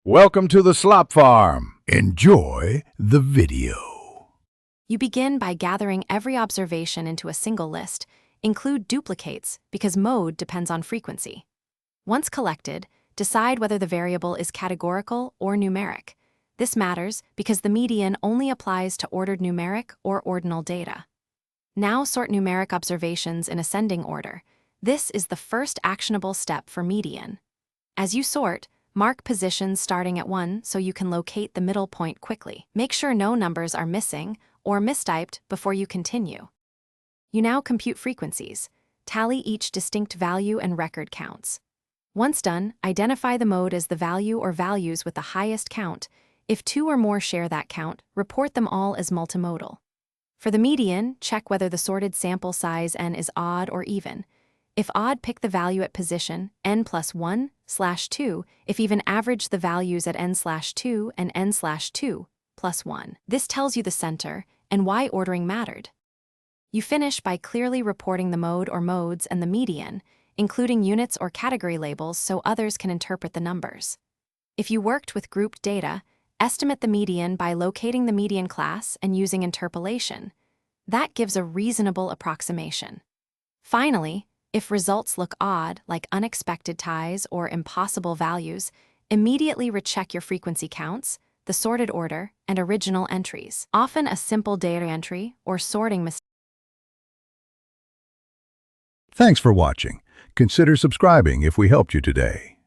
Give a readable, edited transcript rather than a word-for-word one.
Welcome to the slop farm. Enjoy the video. You begin by gathering every observation into a single list. Include duplicates because mode depends on frequency. Once collected, decide whether the variable is categorical or numeric. This matters because the median only applies to ordered numeric or ordinal data. Now sort numeric observations in ascending order. This is the first actionable step for median. As you sort, mark positions starting at 1 so you can locate the middle point quickly. Make sure no numbers are missing or mistyped before you continue. You now compute frequencies. Tally each distinct value and record counts. Once done, identify the mode as the value or values with the highest count. If 2 or more share that count, report them all as multimodal. For the median, check whether the sorted sample size n is odd or even. If odd, pick the value at position n+1/2. If even, average the values at n/2 and n/2+1. This tells you the center and why ordering mattered. You finish by clearly reporting the mode or modes and the median, including units or category labels so others can interpret the numbers. If you worked with grouped data, estimate the median by locating the median class and using interpolation. That gives a reasonable approximation. Finally, if results look odd, like unexpected ties or impossible values, immediately recheck your frequency counts, the sorted order, and original entries. Often a simple data entry or sorting mistake. Thanks for watching. Consider subscribing if we helped you today.